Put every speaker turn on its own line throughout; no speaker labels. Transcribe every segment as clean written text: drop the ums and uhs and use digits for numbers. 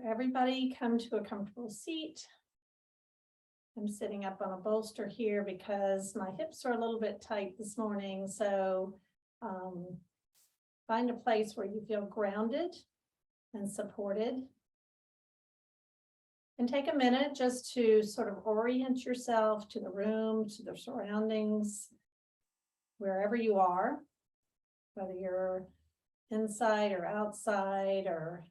Everybody come to a comfortable seat. I'm sitting up on a bolster here because my hips are a little bit tight this morning. So find a place where you feel grounded and supported. And take a minute just to sort of orient yourself to the room, to the surroundings, wherever you are, whether you're inside or outside or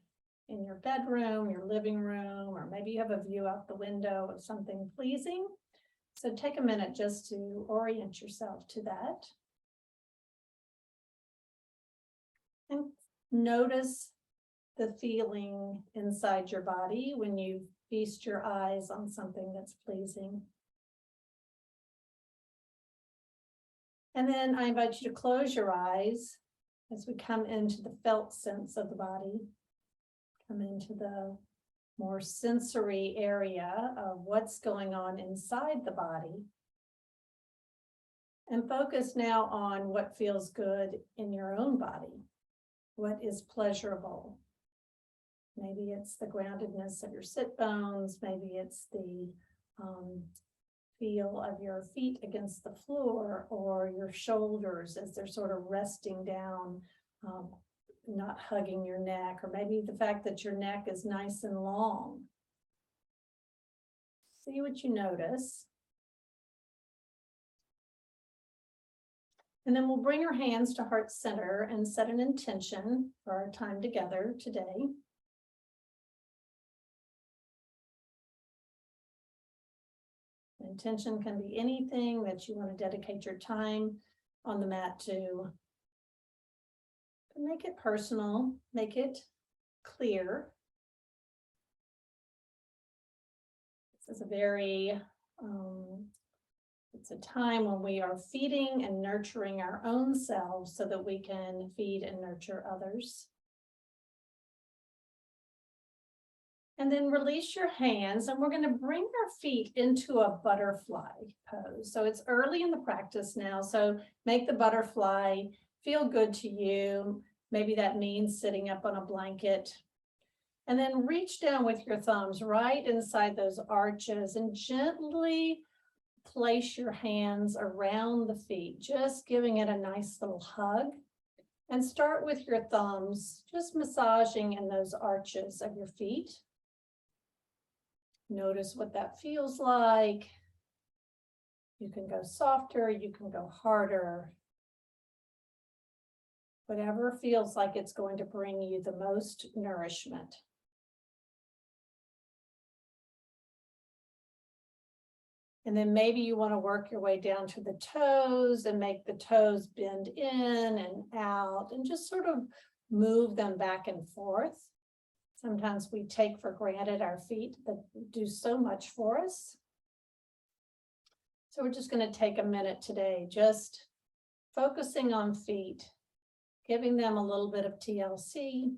in your bedroom, your living room, or maybe you have a view out the window of something pleasing. So take a minute just to orient yourself to that. And notice the feeling inside your body when you feast your eyes on something that's pleasing. And then I invite you to close your eyes as we come into the felt sense of the body. Come into the more sensory area of what's going on inside the body. And focus now on what feels good in your own body. What is pleasurable? Maybe it's the groundedness of your sit bones. Maybe it's the feel of your feet against the floor or your shoulders as they're sort of resting down, not hugging your neck, or maybe the fact that your neck is nice and long. See what you notice. And then we'll bring our hands to heart center and set an intention for our time together today. Intention can be anything that you want to dedicate your time on the mat to. Make it personal, make it clear. This is a very, it's a time when we are feeding and nurturing our own selves so that we can feed and nurture others. And then release your hands, and we're going to bring our feet into a butterfly pose. So it's early in the practice now, so make the butterfly feel good to you. Maybe that means sitting up on a blanket. And then reach down with your thumbs right inside those arches and gently place your hands around the feet, just giving it a nice little hug. And start with your thumbs, just massaging in those arches of your feet. Notice what that feels like. You can go softer, you can go harder. Whatever feels like it's going to bring you the most nourishment. And then maybe you want to work your way down to the toes and make the toes bend in and out and just sort of move them back and forth. Sometimes we take for granted our feet that do so much for us. So we're just going to take a minute today, just focusing on feet, giving them a little bit of TLC.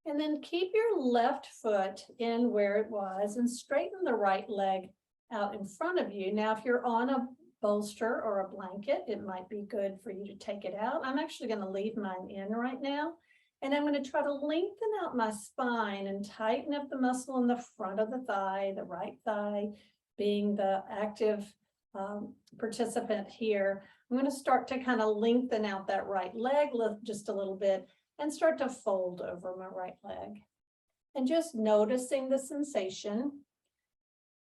And then keep your left foot in where it was and straighten the right leg out in front of you. Now, if you're on a bolster or a blanket, it might be good for you to take it out. I'm actually going to leave mine in right now. And I'm going to try to lengthen out my spine and tighten up the muscle in the front of the thigh, the right thigh being the active participant here. I'm going to start to kind of lengthen out that right leg just a little bit and start to fold over my right leg. And just noticing the sensation.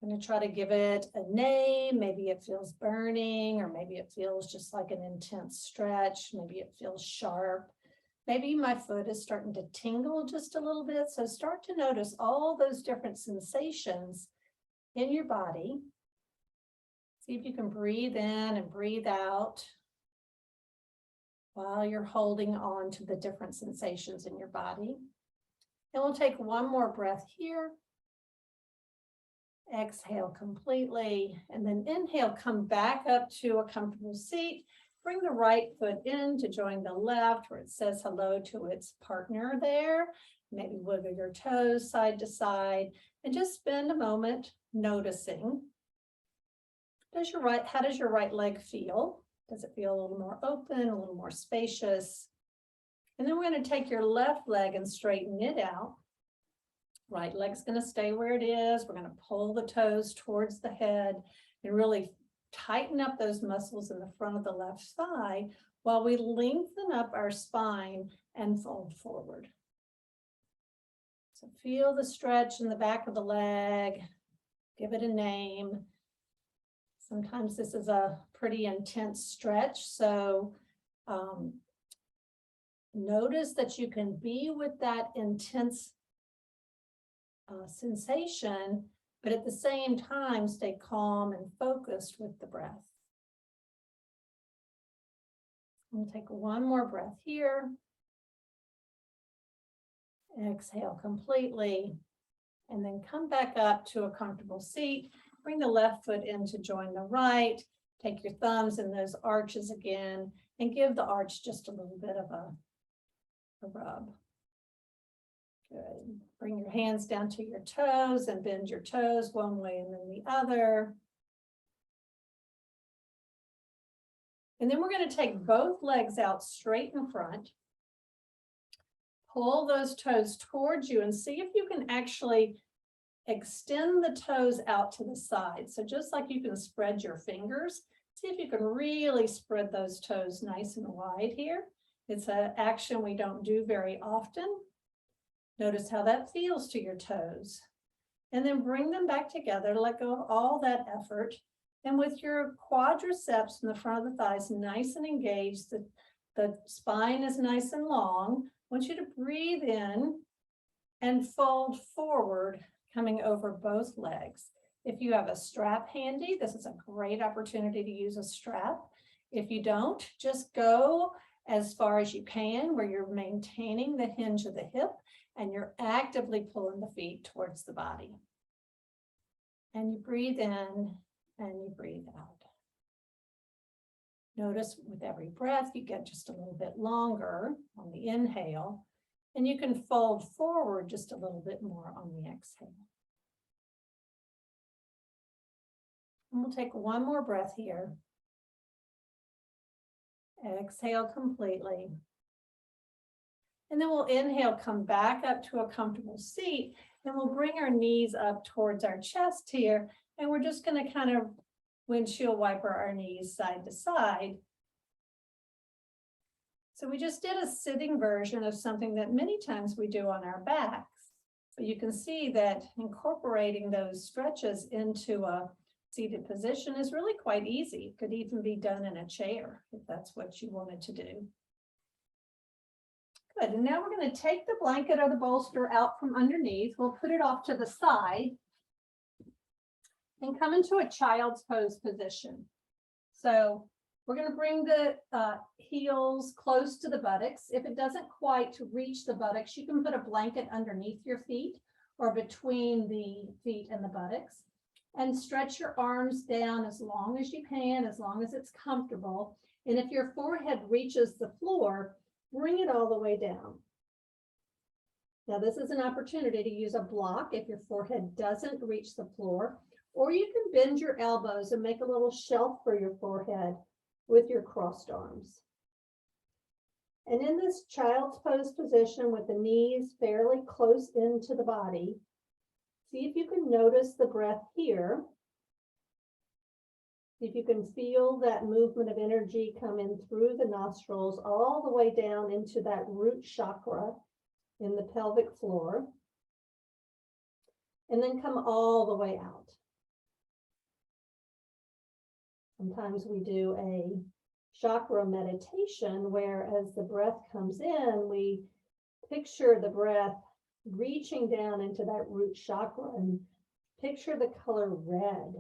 I'm going to try to give it a name. Maybe it feels burning, or maybe it feels just like an intense stretch. Maybe it feels sharp. Maybe my foot is starting to tingle just a little bit. So start to notice all those different sensations in your body. See if you can breathe in and breathe out while you're holding on to the different sensations in your body. And we'll take one more breath here. Exhale completely, and then inhale, come back up to a comfortable seat. Bring the right foot in to join the left where it says hello to its partner there. Maybe wiggle your toes side to side and just spend a moment noticing. How does your right leg feel? Does it feel a little more open, a little more spacious? And then we're going to take your left leg and straighten it out. Right leg's going to stay where it is. We're going to pull the toes towards the head and really tighten up those muscles in the front of the left thigh while we lengthen up our spine and fold forward. So feel the stretch in the back of the leg. Give it a name. Sometimes this is a pretty intense stretch, so notice that you can be with that intense sensation, but at the same time, stay calm and focused with the breath. We'll take one more breath here. Exhale completely, and then come back up to a comfortable seat. Bring the left foot in to join the right. Take your thumbs in those arches again, and give the arch just a little bit of a rub. Good. Bring your hands down to your toes and bend your toes one way and then the other. And then we're going to take both legs out straight in front. Pull those toes towards you and see if you can actually extend the toes out to the side. So just like you can spread your fingers, see if you can really spread those toes nice and wide here. It's an action we don't do very often. Notice how that feels to your toes. And then bring them back together, let go of all that effort. And with your quadriceps in the front of the thighs nice and engaged, the spine is nice and long, I want you to breathe in and fold forward, coming over both legs. If you have a strap handy, this is a great opportunity to use a strap. If you don't, just go as far as you can where you're maintaining the hinge of the hip and you're actively pulling the feet towards the body. And you breathe in and you breathe out. Notice with every breath, you get just a little bit longer on the inhale, and you can fold forward just a little bit more on the exhale. And we'll take one more breath here. Exhale completely. And then we'll inhale, come back up to a comfortable seat, and we'll bring our knees up towards our chest here. And we're just going to kind of windshield wiper our knees side to side. So we just did a sitting version of something that many times we do on our backs. But you can see that incorporating those stretches into a seated position is really quite easy. It could even be done in a chair if that's what you wanted to do. Good, and now we're going to take the blanket or the bolster out from underneath. We'll put it off to the side and come into a child's pose position. So we're going to bring the heels close to the buttocks. If it doesn't quite reach the buttocks, you can put a blanket underneath your feet or between the feet and the buttocks. And stretch your arms down as long as you can, as long as it's comfortable. And if your forehead reaches the floor, bring it all the way down. Now, this is an opportunity to use a block if your forehead doesn't reach the floor, or you can bend your elbows and make a little shelf for your forehead with your crossed arms. And in this child's pose position with the knees fairly close into the body, see if you can notice the breath here. See if you can feel that movement of energy come in through the nostrils all the way down into that root chakra in the pelvic floor. And then come all the way out. Sometimes we do a chakra meditation where as the breath comes in, we picture the breath reaching down into that root chakra and picture the color red.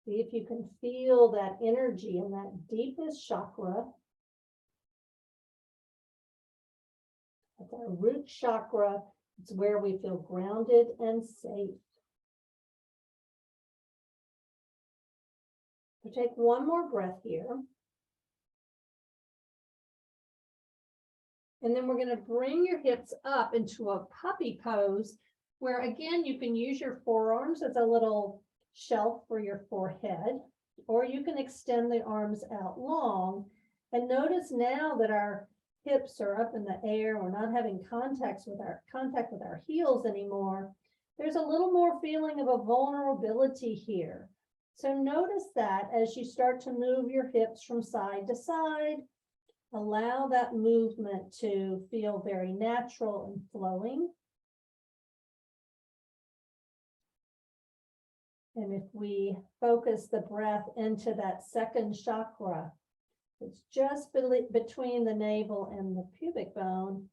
See if you can feel that energy in that deepest chakra. At our root chakra, it's where we feel grounded and safe. So take one more breath here. And then we're going to bring your hips up into a puppy pose where, again, you can use your forearms as a little shelf for your forehead, or you can extend the arms out long. And notice now that our hips are up in the air, we're not having contact with our heels anymore, there's a little more feeling of a vulnerability here. So notice that as you start to move your hips from side to side, allow that movement to feel very natural and flowing. And if we focus the breath into that second chakra, it's just between the navel and the pubic bone.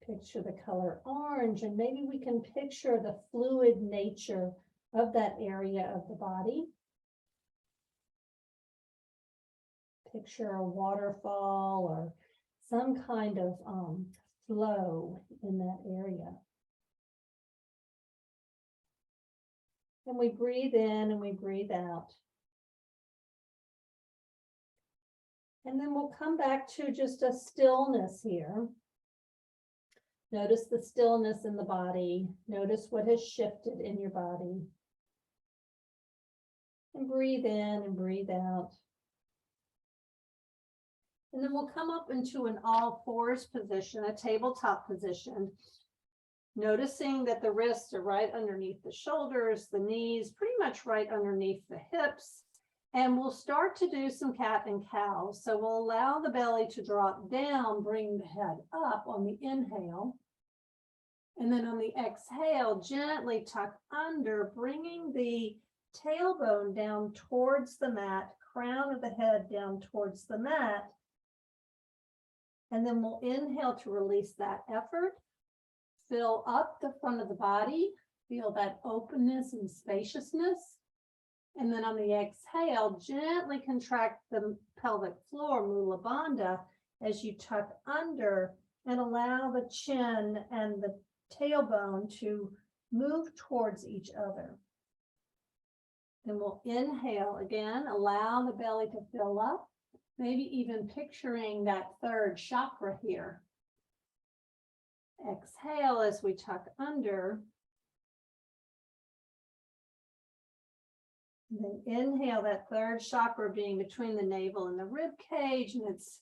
Picture the color orange, and maybe we can picture the fluid nature of that area of the body. Picture a waterfall or some kind of flow in that area. And we breathe in and we breathe out. And then we'll come back to just a stillness here. Notice the stillness in the body. Notice what has shifted in your body. And breathe in and breathe out. And then we'll come up into an all fours position, a tabletop position. Noticing that the wrists are right underneath the shoulders, the knees pretty much right underneath the hips. And we'll start to do some cat and cow. So we'll allow the belly to drop down, bring the head up on the inhale. And then on the exhale, gently tuck under, bringing the tailbone down towards the mat, crown of the head down towards the mat. And then we'll inhale to release that effort. Fill up the front of the body, feel that openness and spaciousness. And then on the exhale, gently contract the pelvic floor, Mula Bandha, as you tuck under and allow the chin and the tailbone to move towards each other. Then we'll inhale again, allow the belly to fill up, maybe even picturing that third chakra here. Exhale as we tuck under. And then inhale, that third chakra being between the navel and the rib cage, and it's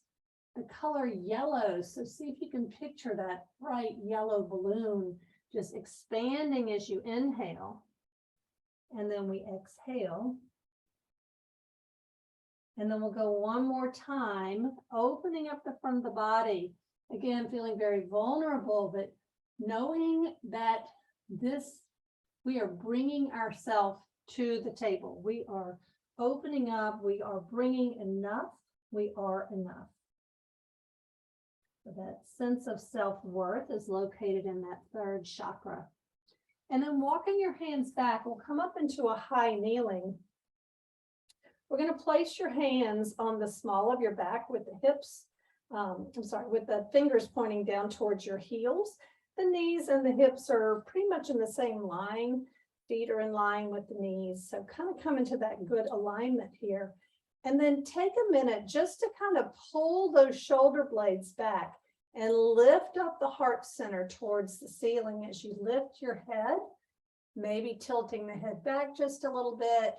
the color yellow. So see if you can picture that bright yellow balloon just expanding as you inhale. And then we exhale. And then we'll go one more time, opening up the front of the body. Again, feeling very vulnerable, but knowing that we are bringing ourselves to the table. We are opening up. We are bringing enough. We are enough. So that sense of self-worth is located in that third chakra. And then walking your hands back, we'll come up into a high kneeling. We're going to place your hands on the small of your back with the hips. With the fingers pointing down towards your heels. The knees and the hips are pretty much in the same line. Feet are in line with the knees. So kind of come into that good alignment here. And then take a minute just to kind of pull those shoulder blades back and lift up the heart center towards the ceiling as you lift your head, maybe tilting the head back just a little bit.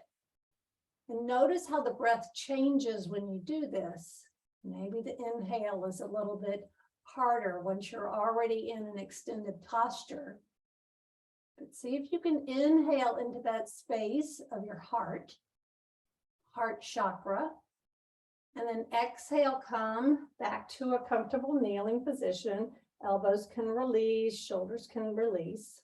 And notice how the breath changes when you do this. Maybe the inhale is a little bit harder once you're already in an extended posture. But see if you can inhale into that space of your heart chakra, and then exhale, come back to a comfortable kneeling position. Elbows can release, shoulders can release.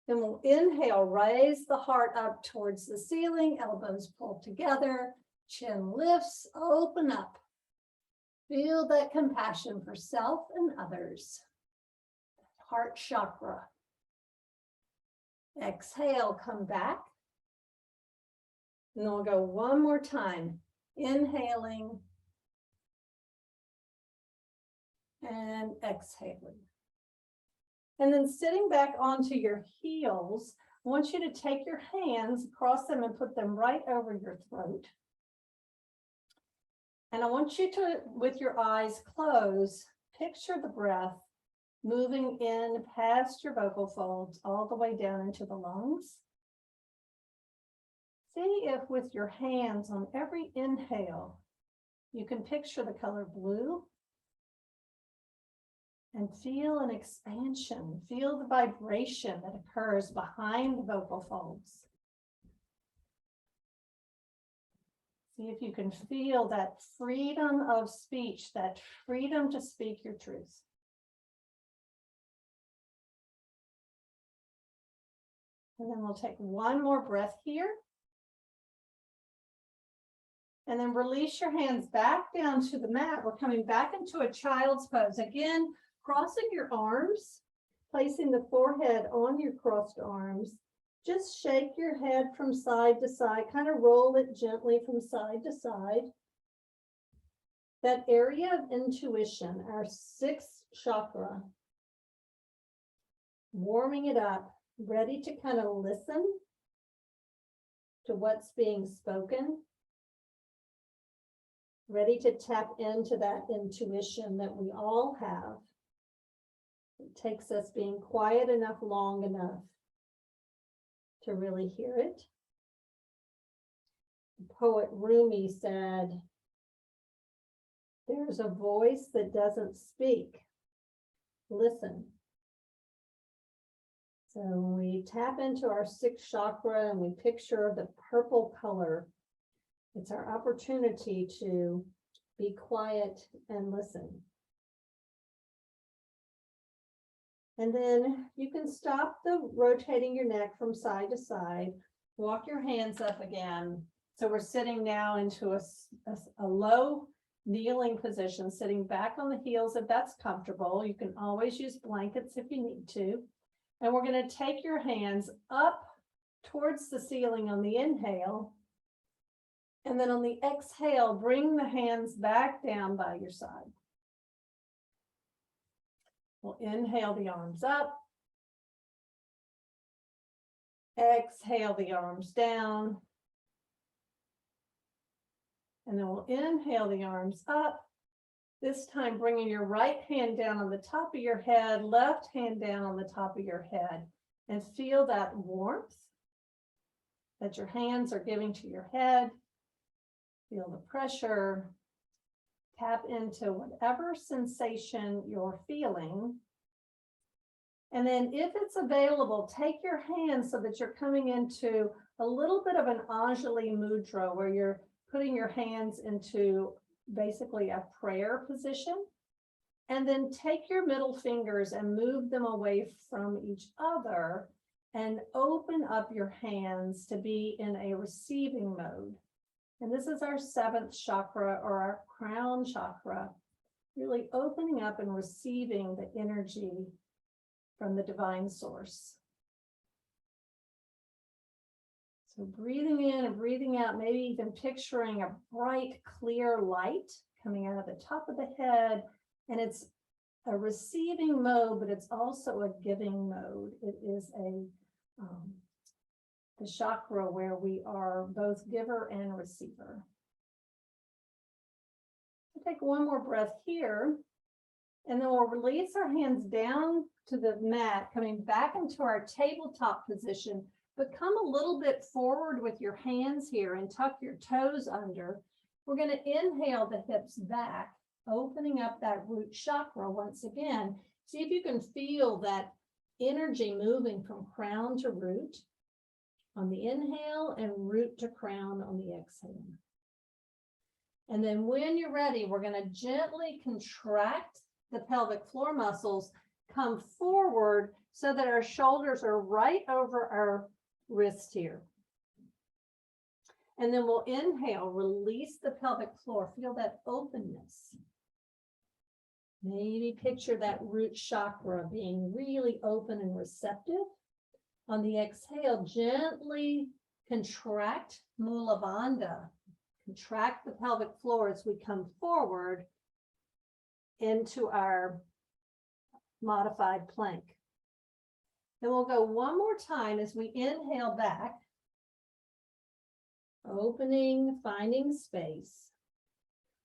Then we'll inhale, raise the heart up towards the ceiling, elbows pull together. Chin lifts, open up. Feel that compassion for self and others. Heart chakra. Exhale, come back. And then we'll go one more time. Inhaling and exhaling. And then sitting back onto your heels, I want you to take your hands, cross them and put them right over your throat. And I want you to, with your eyes closed, picture the breath moving in past your vocal folds all the way down into the lungs. See if with your hands on every inhale, you can picture the color blue. And feel an expansion. Feel the vibration that occurs behind the vocal folds. See if you can feel that freedom of speech, that freedom to speak your truth. And then we'll take one more breath here. And then release your hands back down to the mat. We're coming back into a child's pose. Again, crossing your arms, placing the forehead on your crossed arms. Just shake your head from side to side, kind of roll it gently from side to side. That area of intuition, our sixth chakra, warming it up, ready to kind of listen to what's being spoken, ready to tap into that intuition that we all have. It takes us being quiet enough, long enough to really hear it. The poet Rumi said, "There's a voice that doesn't speak. Listen." So when we tap into our sixth chakra and we picture the purple color, it's our opportunity to be quiet and listen. And then you can stop the rotating your neck from side to side, walk your hands up again. So we're sitting now into a low kneeling position, sitting back on the heels if that's comfortable. You can always use blankets if you need to. And we're going to take your hands up towards the ceiling on the inhale. And then on the exhale, bring the hands back down by your side. We'll inhale the arms up. Exhale the arms down. And then we'll inhale the arms up. This time bringing your right hand down on the top of your head, left hand down on the top of your head, and feel that warmth that your hands are giving to your head. Feel the pressure. Tap into whatever sensation you're feeling. And then if it's available, take your hands so that you're coming into a little bit of an Anjali Mudra where you're putting your hands into basically a prayer position. And then take your middle fingers and move them away from each other and open up your hands to be in a receiving mode. And this is our seventh chakra, or our crown chakra, really opening up and receiving the energy from the divine source. So breathing in and breathing out, maybe even picturing a bright, clear light coming out of the top of the head. And it's a receiving mode, but it's also a giving mode. It is the chakra where we are both giver and receiver. So take one more breath here, and then we'll release our hands down to the mat, coming back into our tabletop position, but come a little bit forward with your hands here and tuck your toes under. We're going to inhale the hips back, opening up that root chakra once again. See if you can feel that energy moving from crown to root on the inhale and root to crown on the exhale. And then when you're ready, we're going to gently contract the pelvic floor muscles, come forward so that our shoulders are right over our wrist here. And then we'll inhale, release the pelvic floor, feel that openness. Maybe picture that root chakra being really open and receptive. On the exhale, gently contract Mula Bandha. Contract the pelvic floor as we come forward into our modified plank. Then we'll go one more time as we inhale back, opening, finding space.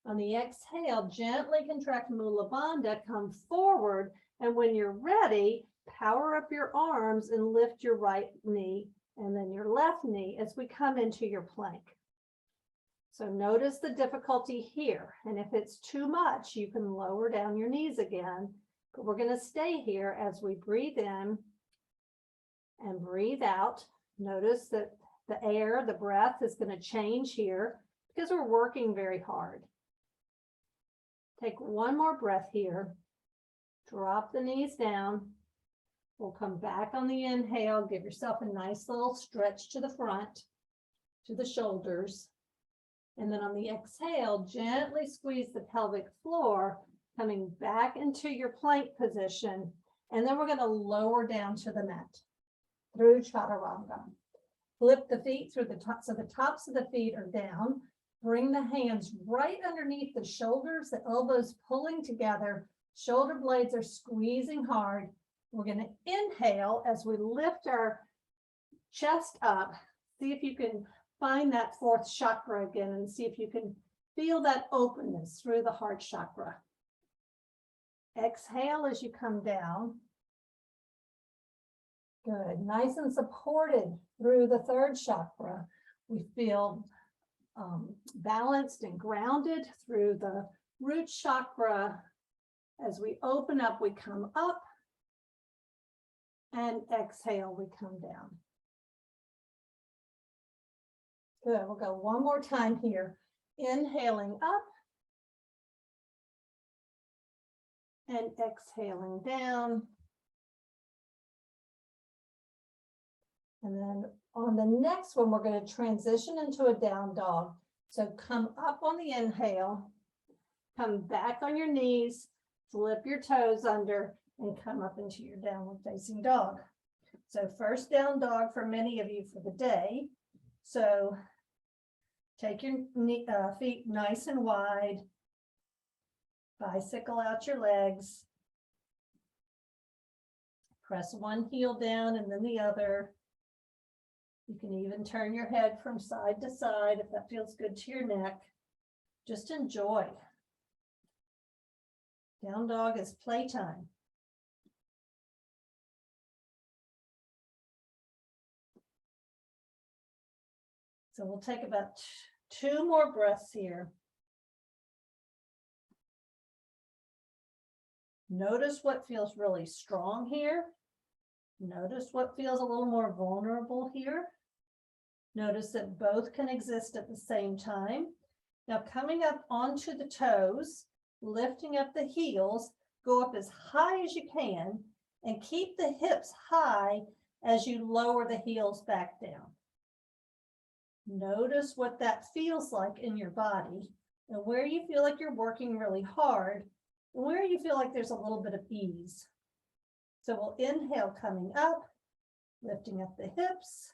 On the exhale, gently contract Mula Bandha, come forward, and when you're ready, power up your arms and lift your right knee and then your left knee as we come into your plank. So notice the difficulty here, and if it's too much, you can lower down your knees again We're going to stay here as we breathe in and breathe out. Notice that the air, the breath is going to change here because we're working very hard. Take one more breath here. Drop the knees down. We'll come back on the inhale. Give yourself a nice little stretch to the front, to the shoulders. And then on the exhale, gently squeeze the pelvic floor, coming back into your plank position. And then we're going to lower down to the mat through chaturanga. Flip the feet through the top, so the tops of the feet are down. Bring the hands right underneath the shoulders, the elbows pulling together. Shoulder blades are squeezing hard. We're going to inhale as we lift our chest up. See if you can find that fourth chakra again and see if you can feel that openness through the heart chakra. Exhale as you come down. Good. Nice and supported through the third chakra. We feel balanced and grounded through the root chakra. As we open up, we come up, and exhale, we come down. Good. We'll go one more time here. Inhaling up and exhaling down. And then on the next one, we're going to transition into a down dog. So come up on the inhale, come back on your knees, flip your toes under, and come up into your downward facing dog. So first down dog for many of you for the day. So take your feet nice and wide, bicycle out your legs, press one heel down and then the other. You can even turn your head from side to side if that feels good to your neck. Just enjoy. Down dog is playtime. So we'll take about 2 more breaths here. Notice what feels really strong here. Notice what feels a little more vulnerable here. Notice that both can exist at the same time. Now coming up onto the toes, lifting up the heels, go up as high as you can and keep the hips high as you lower the heels back down. Notice what that feels like in your body and where you feel like you're working really hard and where you feel like there's a little bit of ease. So we'll inhale coming up, lifting up the hips,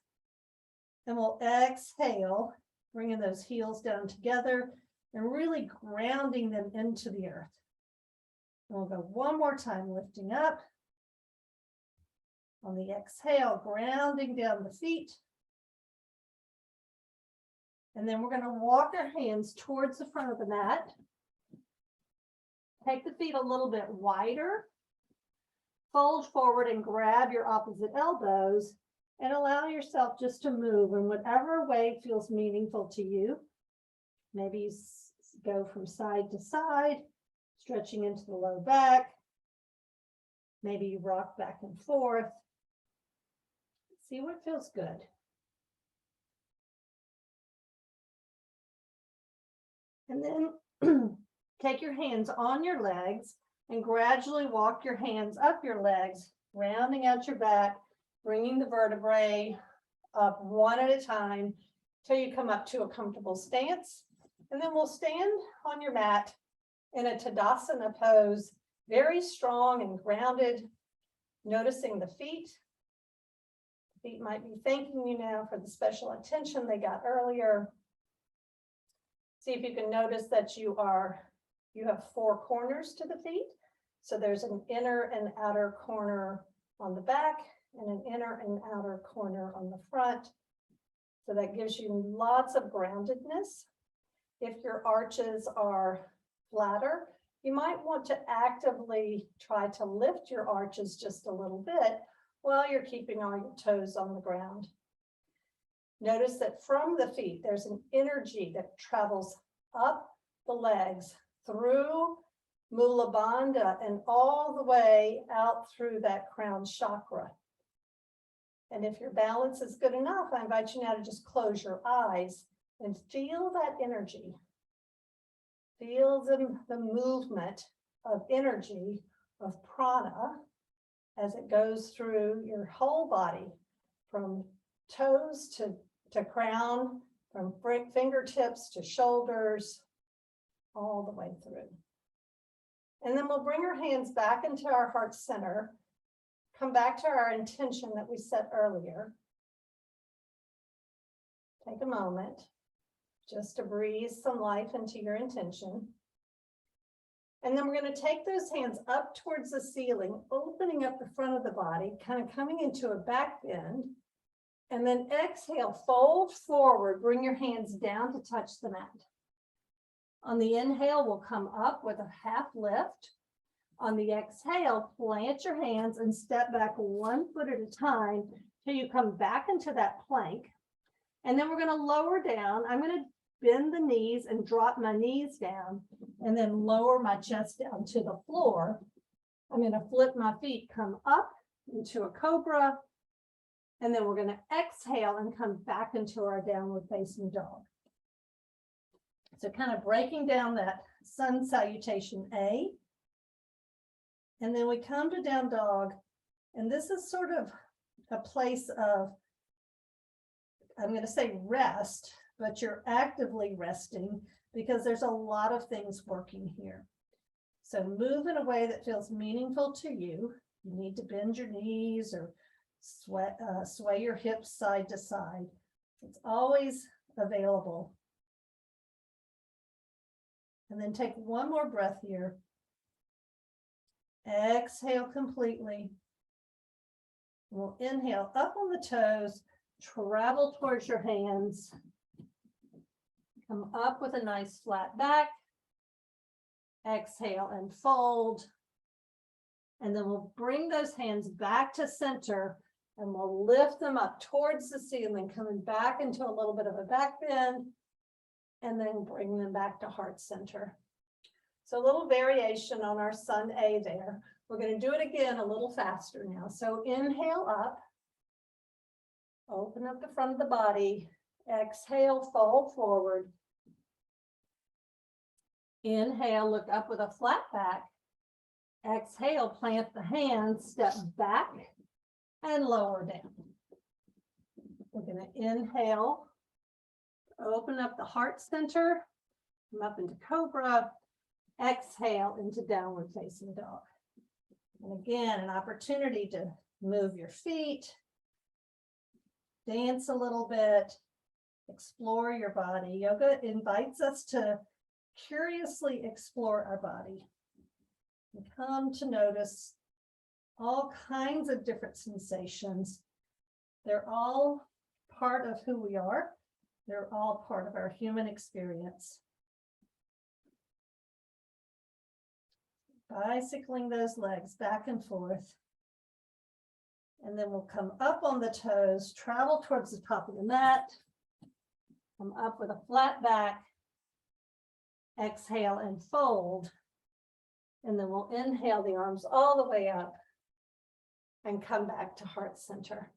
and we'll exhale, bringing those heels down together and really grounding them into the earth. And we'll go one more time, lifting up. On the exhale, grounding down the feet. And then we're going to walk our hands towards the front of the mat. Take the feet a little bit wider. Fold forward and grab your opposite elbows and allow yourself just to move in whatever way feels meaningful to you. Maybe you go from side to side, stretching into the low back. Maybe you rock back and forth. See what feels good. And then take your hands on your legs and gradually walk your hands up your legs, rounding out your back, bringing the vertebrae up one at a time till you come up to a comfortable stance. And then we'll stand on your mat in a Tadasana pose, very strong and grounded, noticing the feet. The feet might be thanking you now for the special attention they got earlier. See if you can notice that you have 4 corners to the feet. So there's an inner and outer corner on the back and an inner and outer corner on the front. So that gives you lots of groundedness. If your arches are flatter, you might want to actively try to lift your arches just a little bit while you're keeping all your toes on the ground. Notice that from the feet, there's an energy that travels up the legs, through Mula Bandha, and all the way out through that crown chakra. And if your balance is good enough, I invite you now to just close your eyes and feel that energy. Feel the movement of energy, of prana, as it goes through your whole body, from toes to crown, from fingertips to shoulders, all the way through. And then we'll bring our hands back into our heart center, come back to our intention that we set earlier. Take a moment just to breathe some life into your intention. And then we're going to take those hands up towards the ceiling, opening up the front of the body, kind of coming into a back bend. And then exhale, fold forward, bring your hands down to touch the mat. On the inhale, we'll come up with a half lift. On the exhale, plant your hands and step back 1 foot at a time till you come back into that plank. And then we're going to lower down. I'm going to bend the knees and drop my knees down and then lower my chest down to the floor. I'm going to flip my feet, come up into a cobra, and then we're going to exhale and come back into our downward facing dog. So kind of breaking down that sun salutation A. And then we come to down dog. And this is sort of a place of, I'm going to say rest, but you're actively resting because there's a lot of things working here. So move in a way that feels meaningful to you. You need to bend your knees or sway your hips side to side. It's always available. And then take one more breath here. Exhale completely. We'll inhale up on the toes, travel towards your hands. Come up with a nice flat back. Exhale and fold. And then we'll bring those hands back to center and we'll lift them up towards the ceiling, coming back into a little bit of a back bend, and then bring them back to heart center. So a little variation on our sun A there. We're going to do it again a little faster now. So inhale up, open up the front of the body, exhale, fold forward. Inhale, look up with a flat back. Exhale, plant the hands, step back and lower down. We're going to inhale, open up the heart center, come up into cobra, exhale into downward facing dog. And again, an opportunity to move your feet, dance a little bit, explore your body. Yoga invites us to curiously explore our body and come to notice all kinds of different sensations. They're all part of who we are. They're all part of our human experience. Bicycling those legs back and forth. And then we'll come up on the toes, travel towards the top of the mat, come up with a flat back, exhale and fold. And then we'll inhale the arms all the way up and come back to heart center.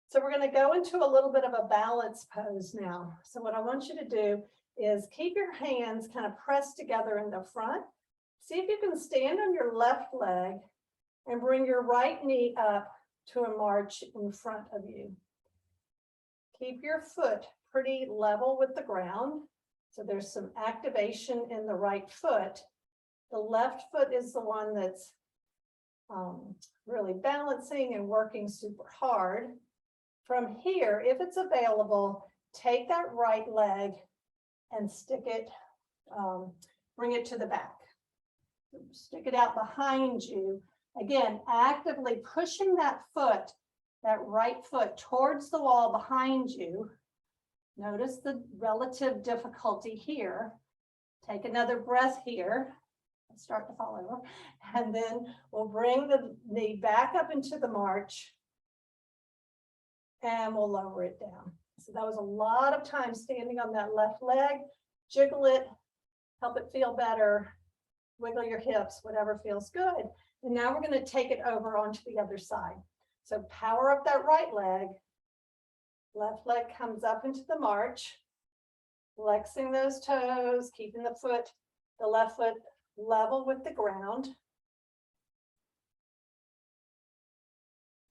So we're going to go into a little bit of a balance pose now. So what I want you to do is keep your hands kind of pressed together in the front. See if you can stand on your left leg and bring your right knee up to a march in front of you. Keep your foot pretty level with the ground. So there's some activation in the right foot. The left foot is the one that's really balancing and working super hard. From here, if it's available, take that right leg and stick it, bring it to the back. Stick it out behind you. Again, actively pushing that foot, that right foot towards the wall behind you. Notice the relative difficulty here. Take another breath here. Start to fall over. And then we'll bring the knee back up into the march. And we'll lower it down. So that was a lot of time standing on that left leg. Jiggle it, help it feel better. wiggle your hips, whatever feels good. And now we're going to take it over onto the other side. So power up that right leg. Left leg comes up into the march, flexing those toes, keeping the left foot level with the ground.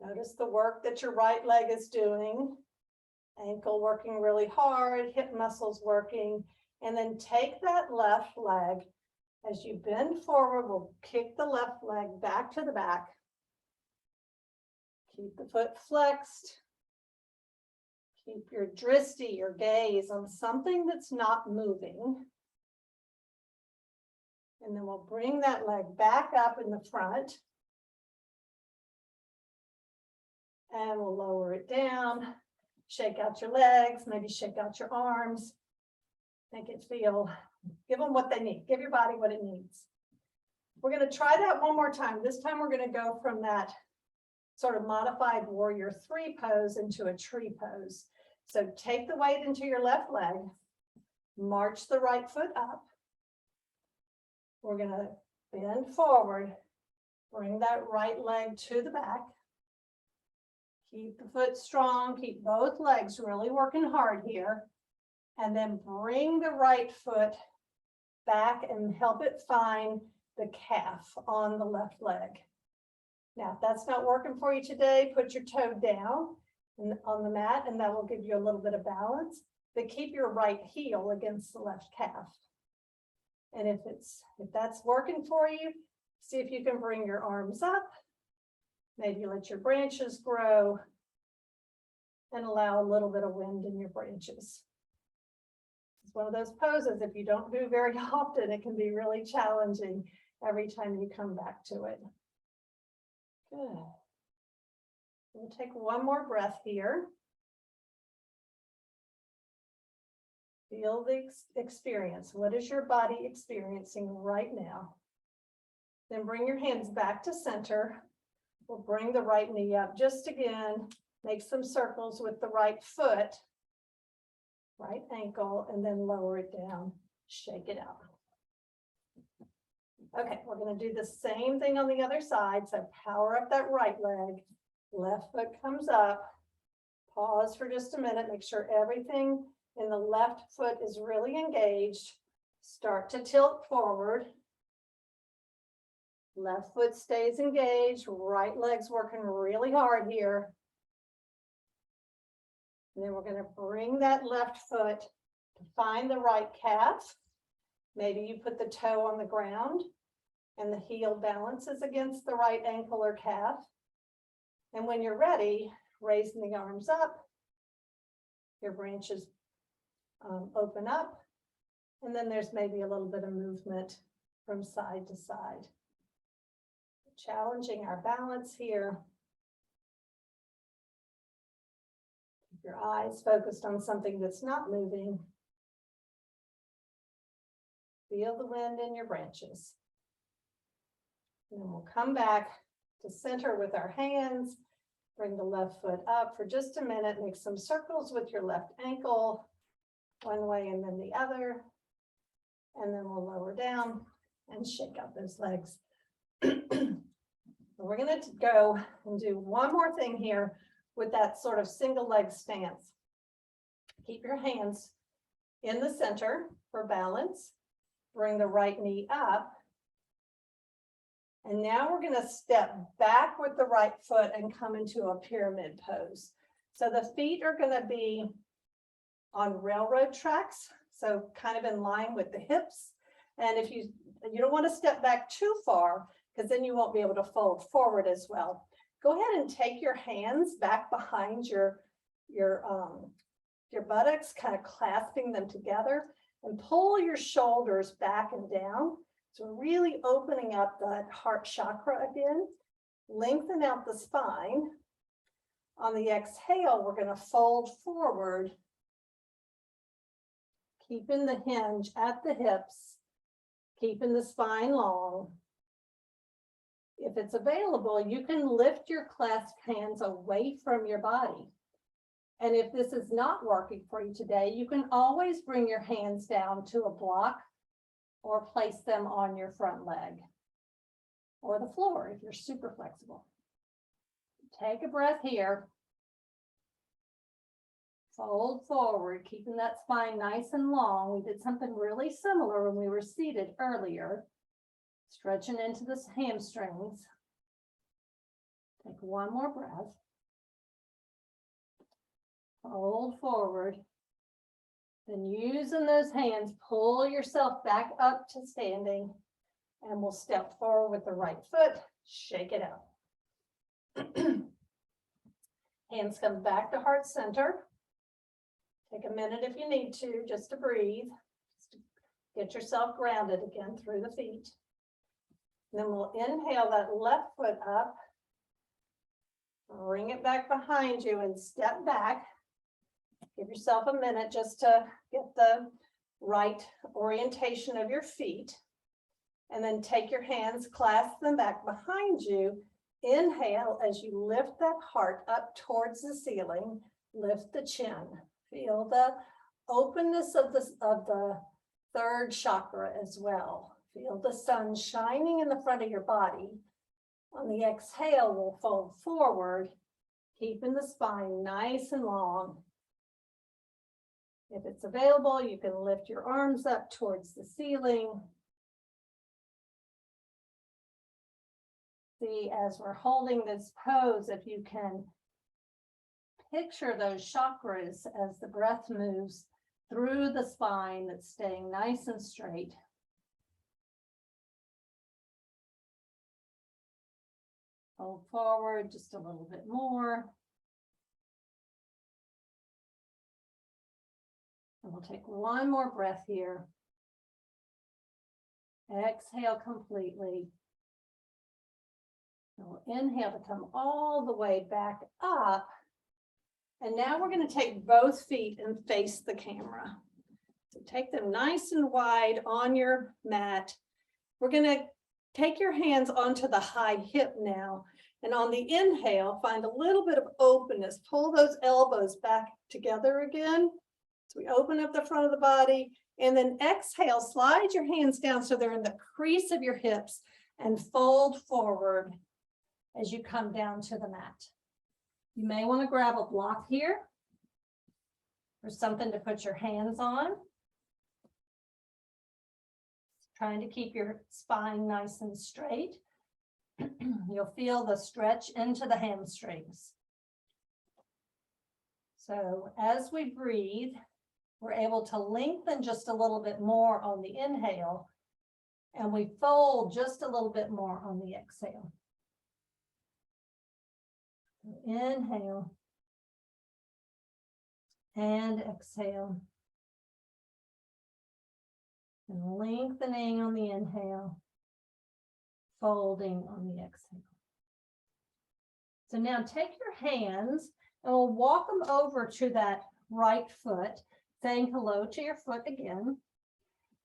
Notice the work that your right leg is doing. Ankle working really hard, hip muscles working. And then take that left leg. As you bend forward, we'll kick the left leg back to the back. Keep the foot flexed. Keep your drishti, your gaze on something that's not moving. And then we'll bring that leg back up in the front. And we'll lower it down. Shake out your legs, maybe shake out your arms. Make it feel, give them what they need. Give your body what it needs. We're going to try that one more time. This time we're going to go from that sort of modified warrior 3 pose into a tree pose. So take the weight into your left leg, march the right foot up. We're going to bend forward, bring that right leg to the back. Keep the foot strong, keep both legs really working hard here. And then bring the right foot back and help it find the calf on the left leg. Now, if that's not working for you today, put your toe down on the mat, and that will give you a little bit of balance. But keep your right heel against the left calf. And if that's working for you, see if you can bring your arms up. Maybe let your branches grow and allow a little bit of wind in your branches. It's one of those poses, if you don't do very often, it can be really challenging every time you come back to it. Good. We'll take one more breath here. Feel the experience. What is your body experiencing right now? Then bring your hands back to center. We'll bring the right knee up just again. Make some circles with the right foot, right ankle, and then lower it down. Shake it out. Okay, we're going to do the same thing on the other side. So power up that right leg. Left foot comes up. Pause for just a minute. Make sure everything in the left foot is really engaged. Start to tilt forward. Left foot stays engaged. Right leg's working really hard here. And then we're going to bring that left foot to find the right calf. Maybe you put the toe on the ground and the heel balances against the right ankle or calf. And when you're ready, raising the arms up, your branches open up, and then there's maybe a little bit of movement from side to side. Challenging our balance here. Keep your eyes focused on something that's not moving. Feel the wind in your branches. And then we'll come back to center with our hands. Bring the left foot up for just a minute. Make some circles with your left ankle, one way and then the other. And then we'll lower down and shake out those legs. We're going to go and do one more thing here with that sort of single leg stance. Keep your hands in the center for balance. Bring the right knee up. And now we're going to step back with the right foot and come into a pyramid pose. So the feet are going to be on railroad tracks, so kind of in line with the hips. And if you don't want to step back too far, because then you won't be able to fold forward as well. Go ahead and take your hands back behind your buttocks, kind of clasping them together, and pull your shoulders back and down. So really opening up that heart chakra again. Lengthen out the spine. On the exhale, we're going to fold forward, keeping the hinge at the hips, keeping the spine long. If it's available, you can lift your clasped hands away from your body. And if this is not working for you today, you can always bring your hands down to a block or place them on your front leg or the floor if you're super flexible. Take a breath here. Fold forward, keeping that spine nice and long. We did something really similar when we were seated earlier. Stretching into the hamstrings. Take one more breath. Fold forward. Then using those hands, pull yourself back up to standing. And we'll step forward with the right foot, shake it out. Hands come back to heart center. Take a minute if you need to, just to breathe. Just to get yourself grounded again through the feet. And then we'll inhale that left foot up. Bring it back behind you and step back. Give yourself a minute just to get the right orientation of your feet. And then take your hands, clasp them back behind you. Inhale as you lift that heart up towards the ceiling. Lift the chin. Feel the openness of the third chakra as well. Feel the sun shining in the front of your body. On the exhale, we'll fold forward, keeping the spine nice and long. If it's available, you can lift your arms up towards the ceiling. See, as we're holding this pose, if you can picture those chakras as the breath moves through the spine, that's staying nice and straight. Fold forward just a little bit more. And we'll take one more breath here. Exhale completely. And we'll inhale to come all the way back up. And now we're going to take both feet and face the camera. So take them nice and wide on your mat. We're going to take your hands onto the high hip now. And on the inhale, find a little bit of openness. Pull those elbows back together again. So we open up the front of the body. And then exhale, slide your hands down so they're in the crease of your hips and fold forward as you come down to the mat. You may want to grab a block here or something to put your hands on. Trying to keep your spine nice and straight. You'll feel the stretch into the hamstrings. So as we breathe, we're able to lengthen just a little bit more on the inhale, and we fold just a little bit more on the exhale. Inhale and exhale. And lengthening on the inhale, folding on the exhale. So now take your hands and we'll walk them over to that right foot, saying hello to your foot again.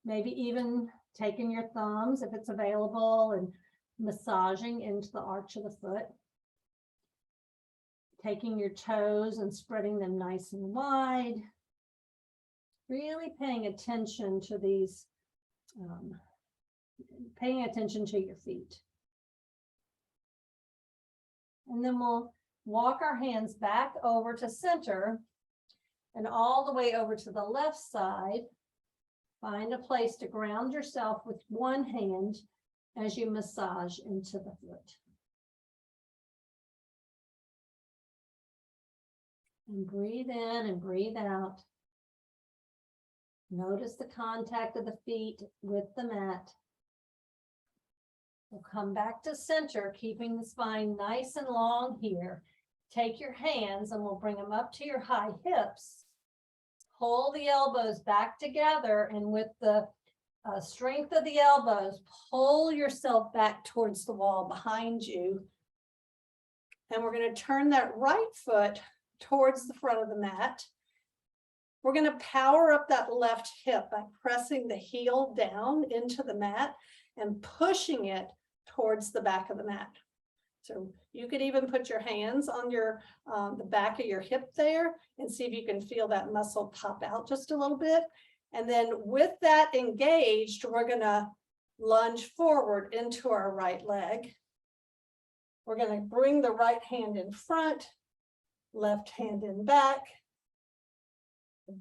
Maybe even taking your thumbs if it's available and massaging into the arch of the foot. Taking your toes and spreading them nice and wide. Really paying attention to these, paying attention to your feet. And then we'll walk our hands back over to center and all the way over to the left side. Find a place to ground yourself with one hand as you massage into the foot. And breathe in and breathe out. Notice the contact of the feet with the mat. We'll come back to center, keeping the spine nice and long here. Take your hands and we'll bring them up to your high hips. Pull the elbows back together, and with the strength of the elbows, pull yourself back towards the wall behind you. And we're going to turn that right foot towards the front of the mat. We're going to power up that left hip by pressing the heel down into the mat and pushing it towards the back of the mat. So you could even put your hands on your the back of your hip there and see if you can feel that muscle pop out just a little bit. And then with that engaged, we're gonna lunge forward into our right leg. We're gonna bring the right hand in front, left hand in back.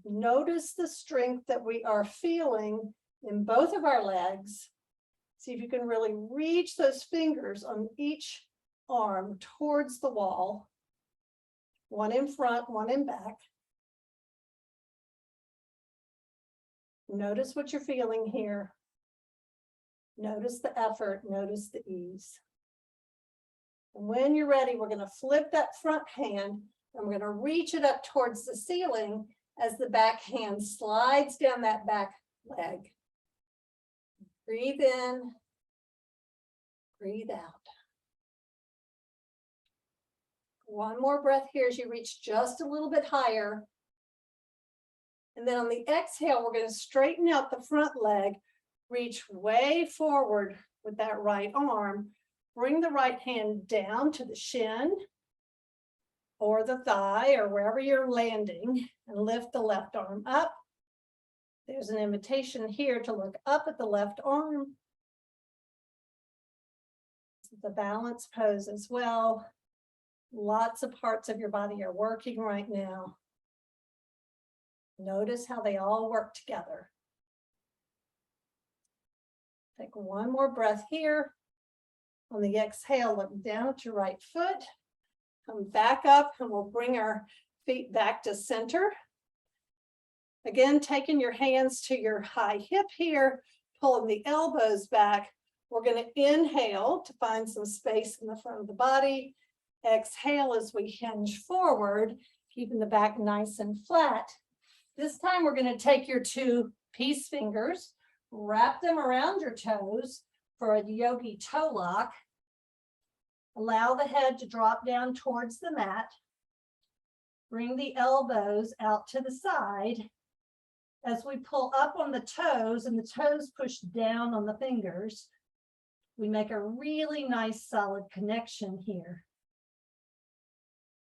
Notice the strength that we are feeling in both of our legs. See if you can really reach those fingers on each arm towards the wall. One in front, one in back. Notice what you're feeling here. Notice the effort, notice the ease. And when you're ready, we're going to flip that front hand and we're going to reach it up towards the ceiling as the back hand slides down that back leg. Breathe in, breathe out. One more breath here as you reach just a little bit higher. And then on the exhale, we're going to straighten out the front leg, reach way forward with that right arm, bring the right hand down to the shin or the thigh or wherever you're landing, and lift the left arm up. There's an invitation here to look up at the left arm. The balance pose as well. Lots of parts of your body are working right now. Notice how they all work together. Take one more breath here. On the exhale, look down at your right foot. Come back up and we'll bring our feet back to center. Again, taking your hands to your high hip here, pulling the elbows back. We're going to inhale to find some space in the front of the body. Exhale as we hinge forward, keeping the back nice and flat. This time we're going to take your two peace fingers, wrap them around your toes for a yogi toe lock. Allow the head to drop down towards the mat. Bring the elbows out to the side. As we pull up on the toes and the toes push down on the fingers, we make a really nice solid connection here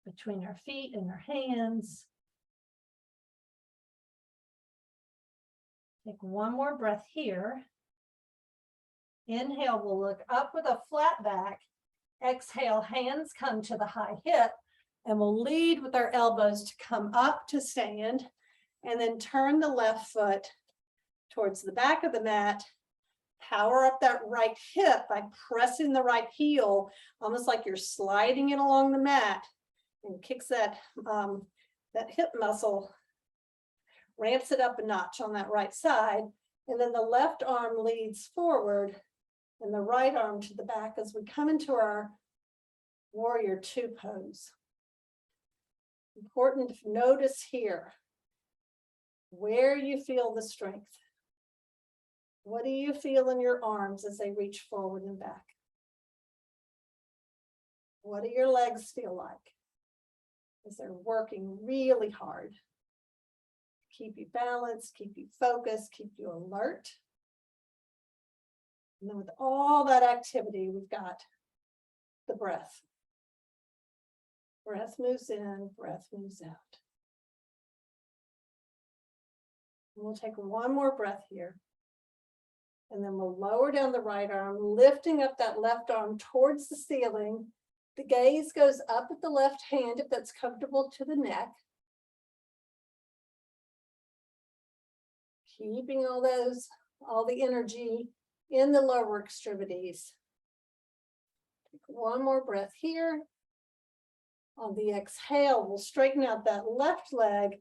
between our feet and our hands. Take one more breath here. Inhale, we'll look up with a flat back. Exhale, hands come to the high hip, and we'll lead with our elbows to come up to stand, and then turn the left foot towards the back of the mat. Power up that right hip by pressing the right heel, almost like you're sliding it along the mat, and kicks that hip muscle, ramps it up a notch on that right side. And then the left arm leads forward and the right arm to the back as we come into our warrior two pose. Important to notice here where you feel the strength. What do you feel in your arms as they reach forward and back? What do your legs feel like as they're working really hard? Keep you balanced, keep you focused, keep you alert. And then with all that activity, we've got the breath. Breath moves in, breath moves out. And we'll take one more breath here. And then we'll lower down the right arm, lifting up that left arm towards the ceiling. The gaze goes up at the left hand if that's comfortable to the neck. Keeping all the energy in the lower extremities. Take one more breath here. On the exhale, we'll straighten out that left leg,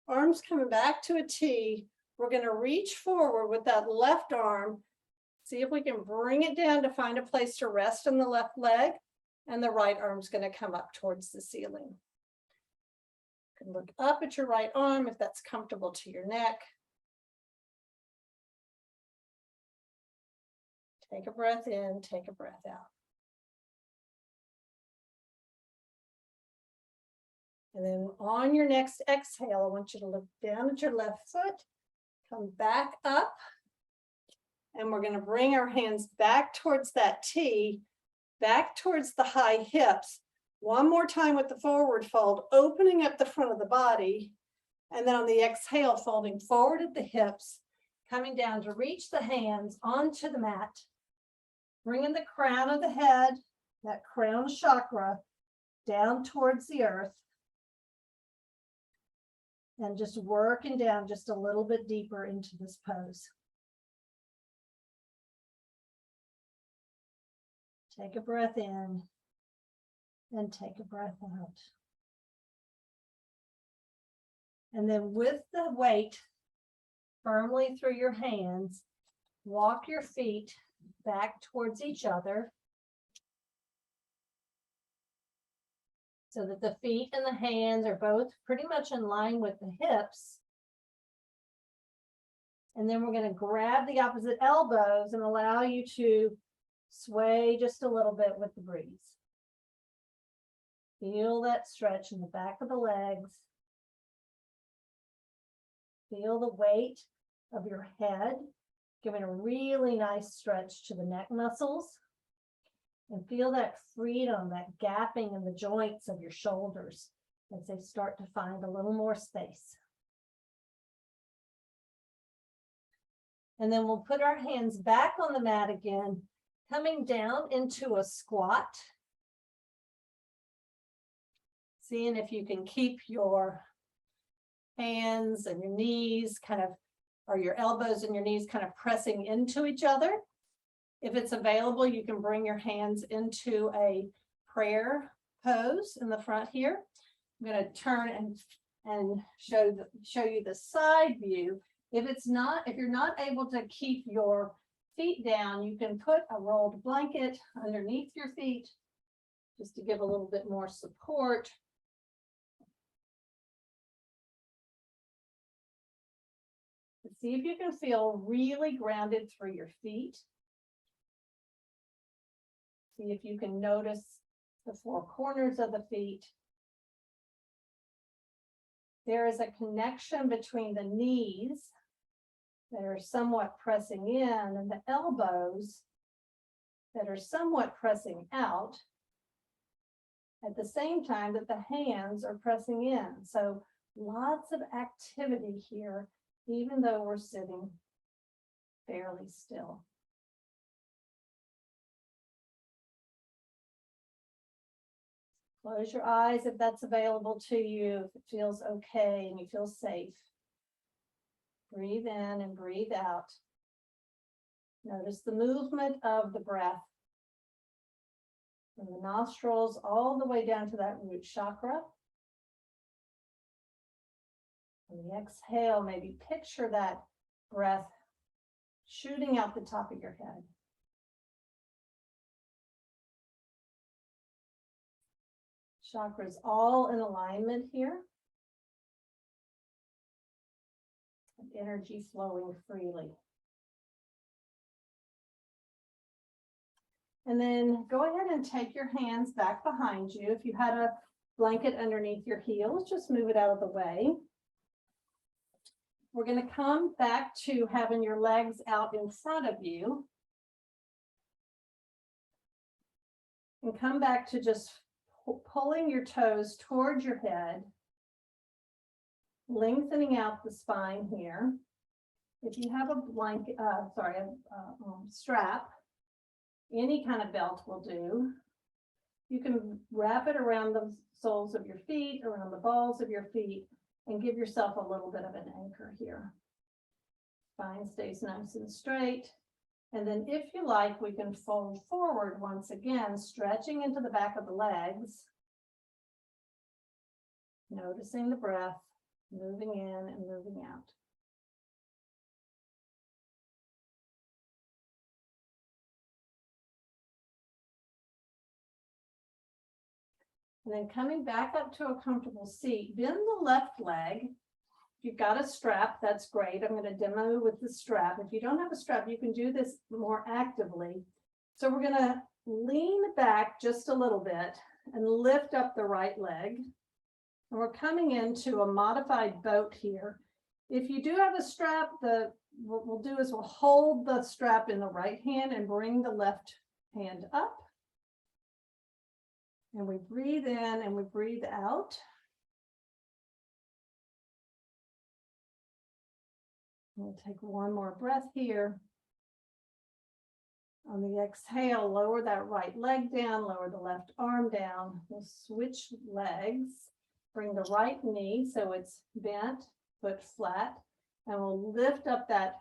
arms coming back to a T. We're going to reach forward with that left arm. See if we can bring it down to find a place to rest on the left leg, and the right arm's going to come up towards the ceiling. You can look up at your right arm if that's comfortable to your neck. Take a breath in, take a breath out. And then on your next exhale, I want you to look down at your left foot, come back up, and we're going to bring our hands back towards that T, back towards the high hips. One more time with the forward fold, opening up the front of the body. And then on the exhale, folding forward at the hips, coming down to reach the hands onto the mat, bringing the crown of the head, that crown chakra, down towards the earth. And just working down just a little bit deeper into this pose. Take a breath in and take a breath out. And then with the weight firmly through your hands, walk your feet back towards each other so that the feet and the hands are both pretty much in line with the hips. And then we're going to grab the opposite elbows and allow you to sway just a little bit with the breeze. Feel that stretch in the back of the legs. Feel the weight of your head, giving a really nice stretch to the neck muscles. And feel that freedom, that gapping in the joints of your shoulders as they start to find a little more space. And then we'll put our hands back on the mat again, coming down into a squat. Seeing if you can keep your hands and your knees kind of, or your elbows and your knees kind of pressing into each other. If it's available, you can bring your hands into a prayer pose in the front here. I'm going to turn and show you the side view. If you're not able to keep your feet down, you can put a rolled blanket underneath your feet just to give a little bit more support. See if you can feel really grounded through your feet. See if you can notice the four corners of the feet. There is a connection between the knees that are somewhat pressing in and the elbows that are somewhat pressing out at the same time that the hands are pressing in. So lots of activity here, even though we're sitting fairly still. Close your eyes if that's available to you, if it feels okay and you feel safe. Breathe in and breathe out. Notice the movement of the breath from the nostrils all the way down to that root chakra. On the exhale, maybe picture that breath shooting out the top of your head. Chakras all in alignment here. And energy flowing freely. And then go ahead and take your hands back behind you. If you had a blanket underneath your heels, just move it out of the way. We're going to come back to having your legs out in front of you. And come back to just pulling your toes towards your head, lengthening out the spine here. If you have a blanket, strap, any kind of belt will do. You can wrap it around the soles of your feet, around the balls of your feet, and give yourself a little bit of an anchor here. Spine stays nice and straight. And then if you like, we can fold forward once again, stretching into the back of the legs. Noticing the breath, moving in and moving out. And then coming back up to a comfortable seat, bend the left leg. If you've got a strap, that's great. I'm going to demo with the strap. If you don't have a strap, you can do this more actively. So we're going to lean back just a little bit and lift up the right leg. And we're coming into a modified boat here. If you do have a strap, what we'll do is we'll hold the strap in the right hand and bring the left hand up. And we breathe in and we breathe out. We'll take one more breath here. On the exhale, lower that right leg down, lower the left arm down. We'll switch legs. Bring the right knee so it's bent, foot flat, and we'll lift up that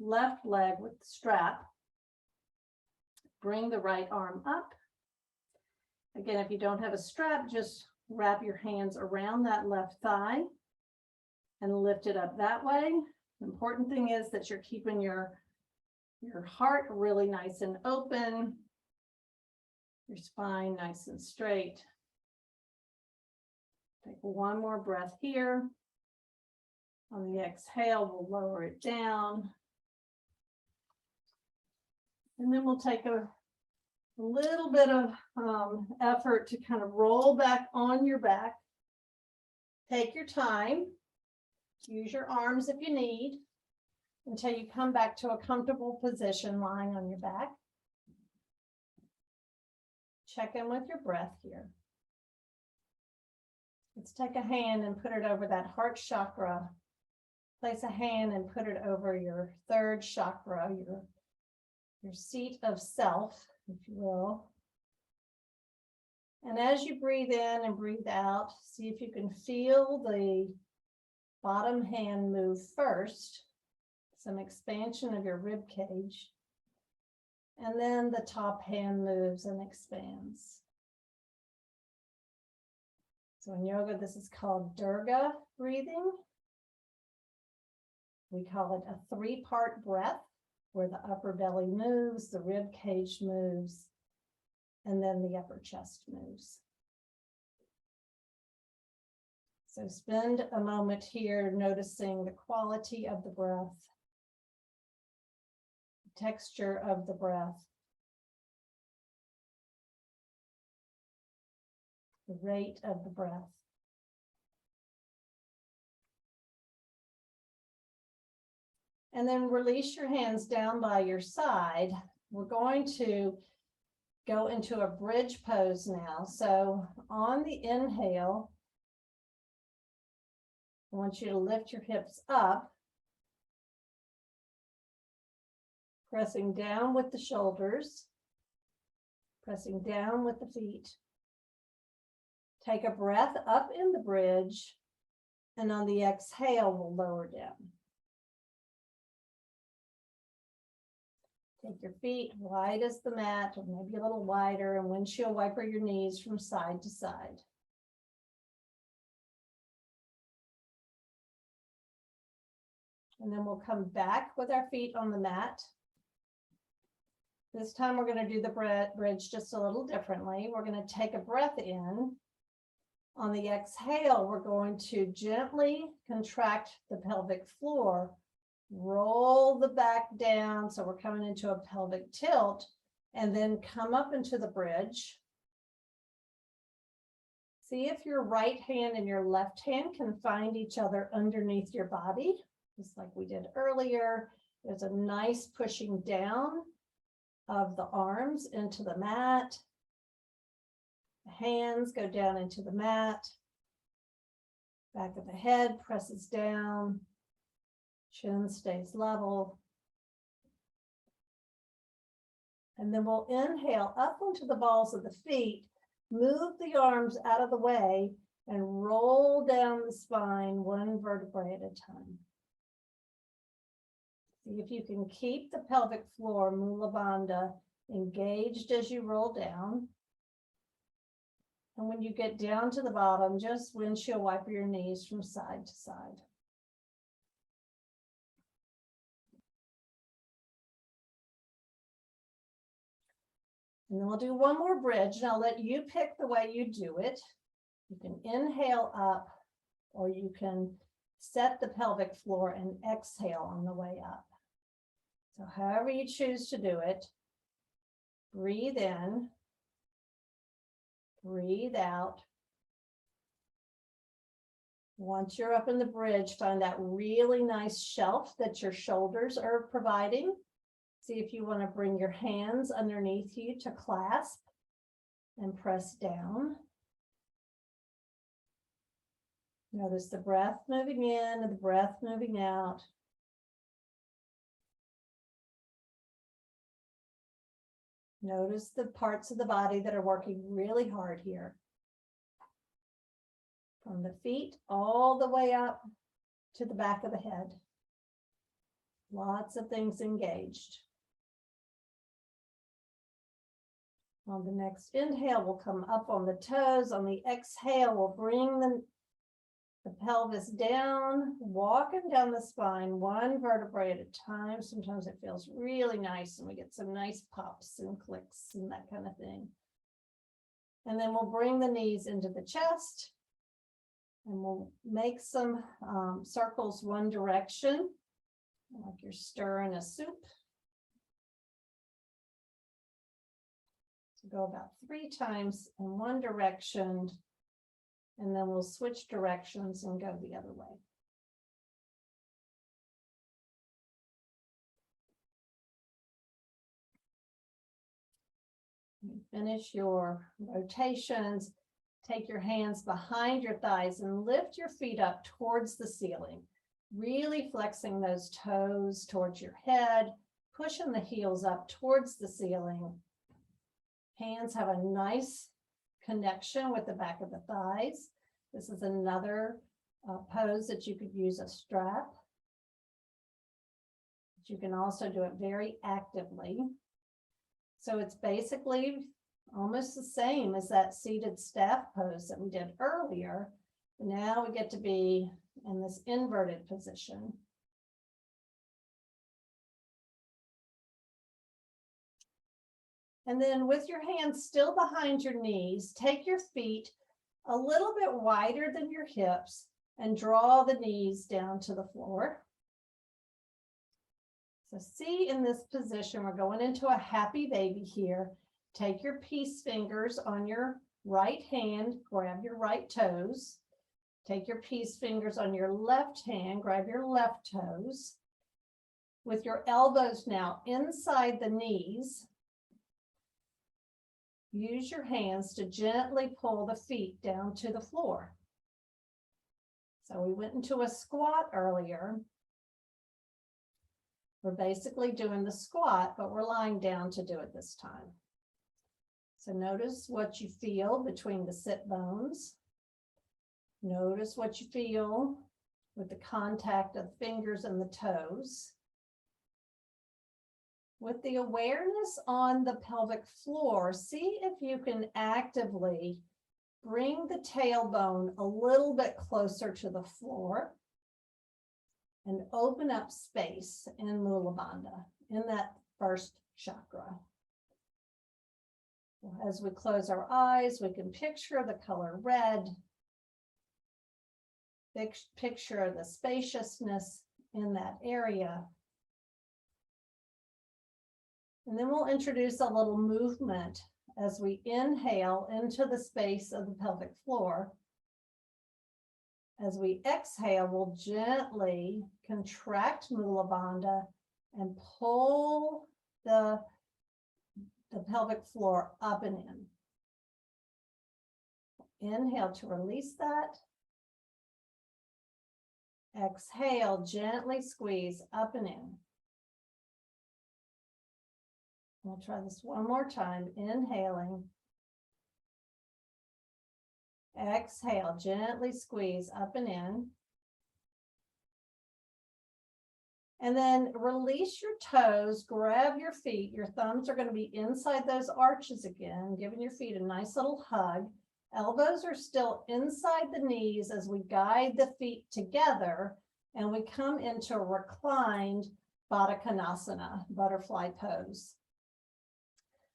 left leg with the strap. Bring the right arm up. Again, if you don't have a strap, just wrap your hands around that left thigh and lift it up that way. The important thing is that you're keeping your heart really nice and open, your spine nice and straight. Take one more breath here. On the exhale, we'll lower it down. And then we'll take a little bit of effort to kind of roll back on your back. Take your time. Use your arms if you need until you come back to a comfortable position lying on your back. Check in with your breath here. Let's take a hand and put it over that heart chakra. Place a hand and put it over your third chakra, your seat of self, if you will. And as you breathe in and breathe out, see if you can feel the bottom hand move first, some expansion of your rib cage, and then the top hand moves and expands. So in yoga, this is called Durga breathing. We call it a three-part breath, where the upper belly moves, the rib cage moves, and then the upper chest moves. So spend a moment here noticing the quality of the breath, the texture of the breath, the rate of the breath. And then release your hands down by your side. We're going to go into a bridge pose now. So on the inhale, I want you to lift your hips up, pressing down with the shoulders, pressing down with the feet. Take a breath up in the bridge, and on the exhale, we'll lower down. Take your feet wide as the mat, or maybe a little wider, and windshield wiper your knees from side to side. And then we'll come back with our feet on the mat. This time we're going to do the bridge just a little differently. We're going to take a breath in. On the exhale, we're going to gently contract the pelvic floor. Roll the back down, so we're coming into a pelvic tilt, and then come up into the bridge. See if your right hand and your left hand can find each other underneath your body, just like we did earlier. There's a nice pushing down of the arms into the mat. The hands go down into the mat. Back of the head presses down. Chin stays level. And then we'll inhale up onto the balls of the feet, move the arms out of the way, and roll down the spine one vertebrae at a time. See if you can keep the pelvic floor, Mula Bandha, engaged as you roll down. And when you get down to the bottom, just windshield wiper your knees from side to side. And then we'll do one more bridge, and I'll let you pick the way you do it. You can inhale up, or you can set the pelvic floor and exhale on the way up. So however you choose to do it, breathe in, breathe out. Once you're up in the bridge, find that really nice shelf that your shoulders are providing. See if you want to bring your hands underneath you to clasp and press down. Notice the breath moving in and the breath moving out. Notice the parts of the body that are working really hard here. From the feet all the way up to the back of the head. Lots of things engaged. On the next inhale, we'll come up on the toes. On the exhale, we'll bring the pelvis down, walking down the spine, one vertebrae at a time. Sometimes it feels really nice and we get some nice pops and clicks and that kind of thing. And then we'll bring the knees into the chest and we'll make some circles one direction, like you're stirring a soup. So go about 3 times in one direction. And then we'll switch directions and go the other way. Finish your rotations. Take your hands behind your thighs and lift your feet up towards the ceiling. Really flexing those toes towards your head, pushing the heels up towards the ceiling. Hands have a nice connection with the back of the thighs. This is another pose that you could use a strap. But you can also do it very actively. So it's basically almost the same as that seated staff pose that we did earlier. Now we get to be in this inverted position. And then with your hands still behind your knees, take your feet a little bit wider than your hips and draw the knees down to the floor. So see, in this position, we're going into a happy baby here. Take your peace fingers on your right hand, grab your right toes. Take your peace fingers on your left hand, grab your left toes. With your elbows now inside the knees, use your hands to gently pull the feet down to the floor. So we went into a squat earlier. We're basically doing the squat, but we're lying down to do it this time. So notice what you feel between the sit bones. Notice what you feel with the contact of the fingers and the toes. With the awareness on the pelvic floor, see if you can actively bring the tailbone a little bit closer to the floor and open up space in Mula Bandha, in that first chakra. As we close our eyes, we can picture the color red, picture the spaciousness in that area. And then we'll introduce a little movement as we inhale into the space of the pelvic floor. As we exhale, we'll gently contract Mula Bandha and pull the pelvic floor up and in. Inhale to release that. Exhale, gently squeeze up and in. We'll try this one more time. Inhaling. Exhale, gently squeeze up and in. And then release your toes, grab your feet. Your thumbs are going to be inside those arches again, giving your feet a nice little hug. Elbows are still inside the knees as we guide the feet together and we come into a reclined Baddha Konasana, butterfly pose.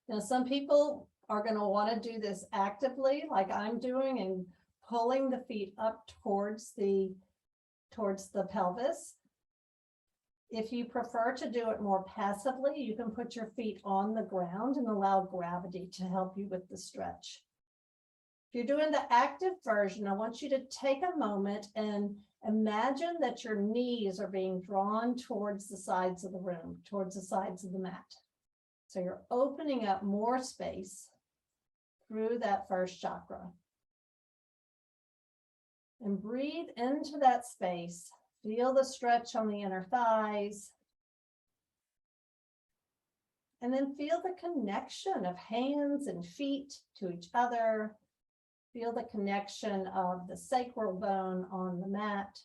Now, some people are going to want to do this actively, like I'm doing, and pulling the feet up towards the pelvis. If you prefer to do it more passively, you can put your feet on the ground and allow gravity to help you with the stretch. If you're doing the active version, I want you to take a moment and imagine that your knees are being drawn towards the sides of the room, towards the sides of the mat. So you're opening up more space through that first chakra. And breathe into that space. Feel the stretch on the inner thighs. And then feel the connection of hands and feet to each other. Feel the connection of the sacral bone on the mat.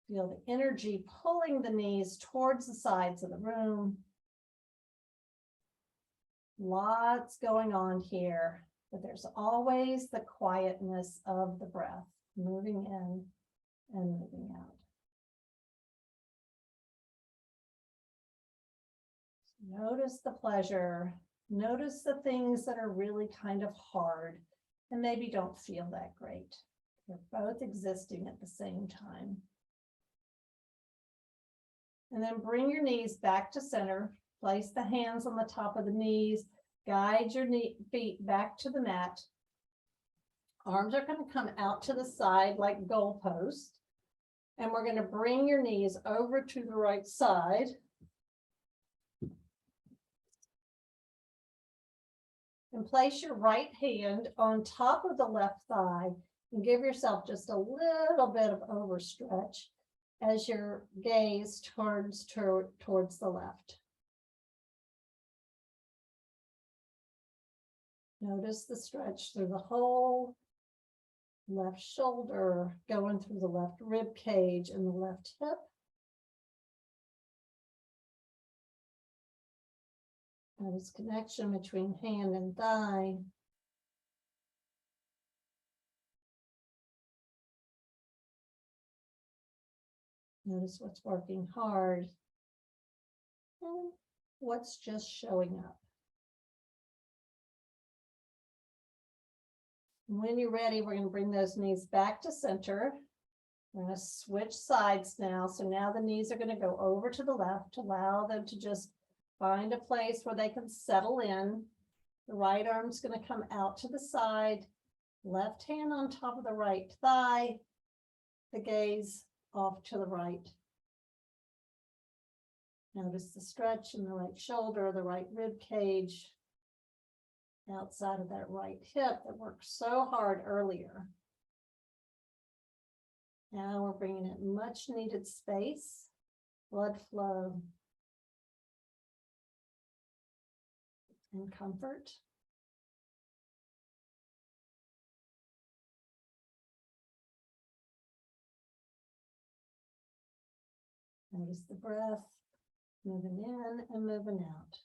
Feel the energy pulling the knees towards the sides of the room. Lots going on here, but there's always the quietness of the breath, moving in and moving out. Notice the pleasure. Notice the things that are really kind of hard and maybe don't feel that great. They're both existing at the same time. And then bring your knees back to center. Place the hands on the top of the knees. Guide your feet back to the mat. Arms are going to come out to the side like goalposts. And we're going to bring your knees over to the right side. And place your right hand on top of the left thigh and give yourself just a little bit of overstretch as your gaze turns towards the left. Notice the stretch through the whole left shoulder, going through the left rib cage and the left hip. Notice connection between hand and thigh. Notice what's working hard and what's just showing up. And when you're ready, we're going to bring those knees back to center. We're going to switch sides now. So now the knees are going to go over to the left, allow them to just find a place where they can settle in. The right arm's going to come out to the side, left hand on top of the right thigh, the gaze off to the right. Notice the stretch in the right shoulder, the right rib cage, outside of that right hip that worked so hard earlier. Now we're bringing in much needed space, blood flow, and comfort. Notice the breath, moving in and moving out.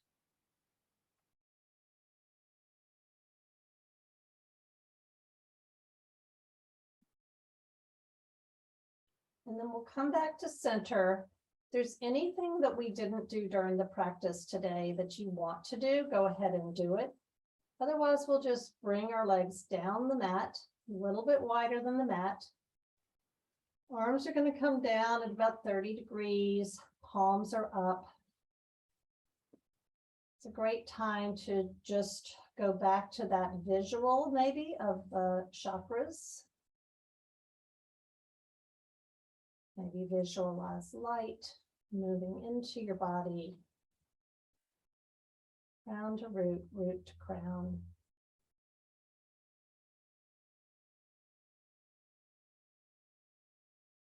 And then we'll come back to center. If there's anything that we didn't do during the practice today that you want to do, go ahead and do it. Otherwise, we'll just bring our legs down the mat, a little bit wider than the mat. Arms are going to come down at about 30 degrees. Palms are up. It's a great time to just go back to that visual maybe of the chakras. Maybe visualize light moving into your body, crown to root, root to crown.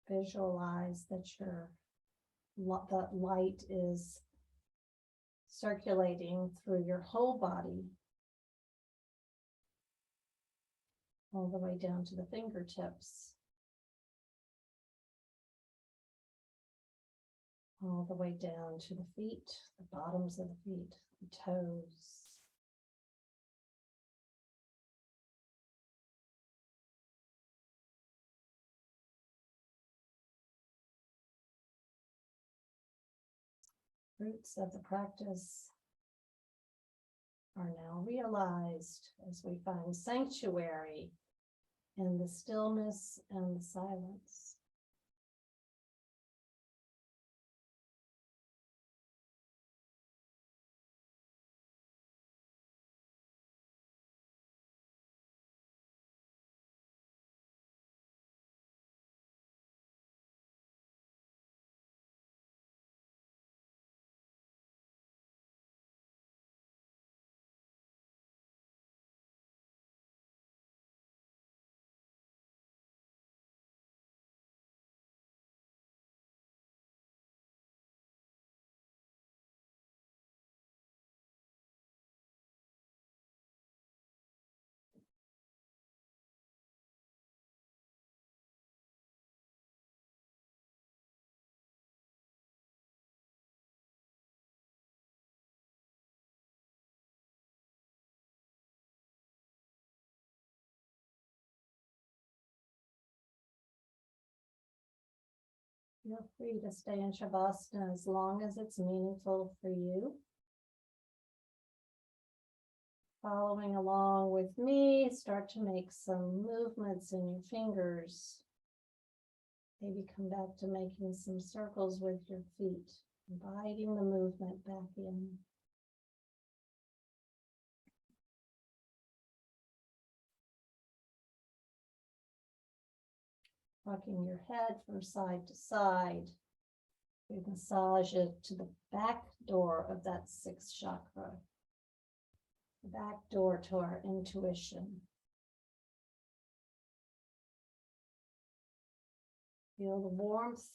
Visualize that that light is circulating through your whole body, all the way down to the fingertips, all the way down to the feet, the bottoms of the feet, the toes. Roots of the practice are now realized as we find sanctuary in the stillness and the silence. Feel free to stay in Shavasana as long as it's meaningful for you. Following along with me, start to make some movements in your fingers. Maybe come back to making some circles with your feet, inviting the movement back in. Rocking your head from side to side. We massage it to the back door of that sixth chakra. The back door to our intuition. Feel the warmth,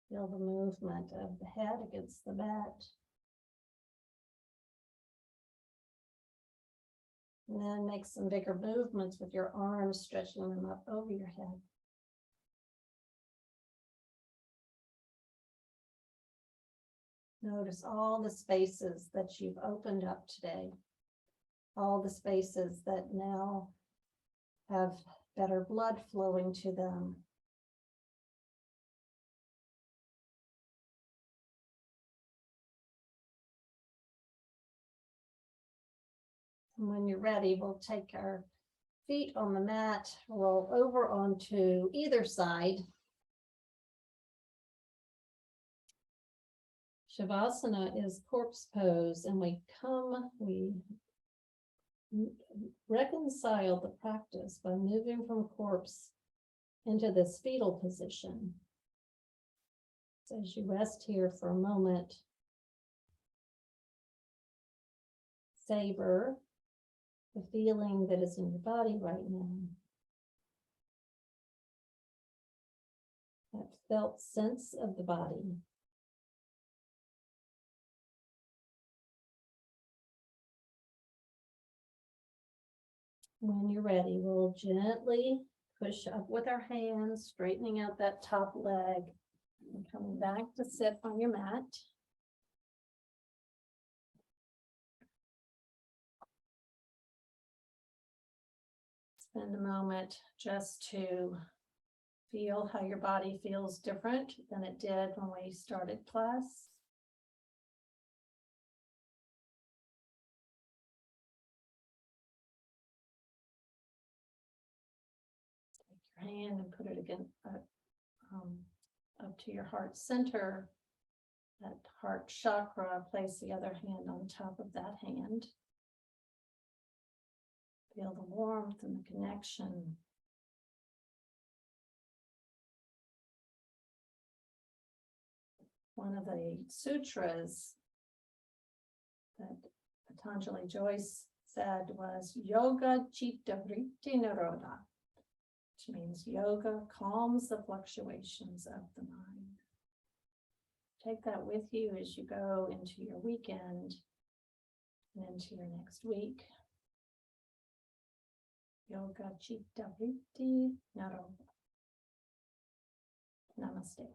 feel the movement of the head against the mat. And then make some bigger movements with your arms, stretching them up over your head. Notice all the spaces that you've opened up today. All the spaces that now have better blood flowing to them. And when you're ready, we'll take our feet on the mat, roll over onto either side. Shavasana is corpse pose, and we reconcile the practice by moving from corpse into this fetal position. So as you rest here for a moment, savor the feeling that is in your body right now. That felt sense of the body. When you're ready, we'll gently push up with our hands, straightening out that top leg, and coming back to sit on your mat. Spend a moment just to feel how your body feels different than it did when we started class. Hand and put it again up to your heart center, that heart chakra. Place the other hand on top of that hand. Feel the warmth and the connection. One of the sutras that Patanjali Jois said was Yoga Chitta Vritti Nirodha, which means yoga calms the fluctuations of the mind. Take that with you as you go into your weekend and into your next week. Yoga Chitta Vritti Nirodha. Namaste.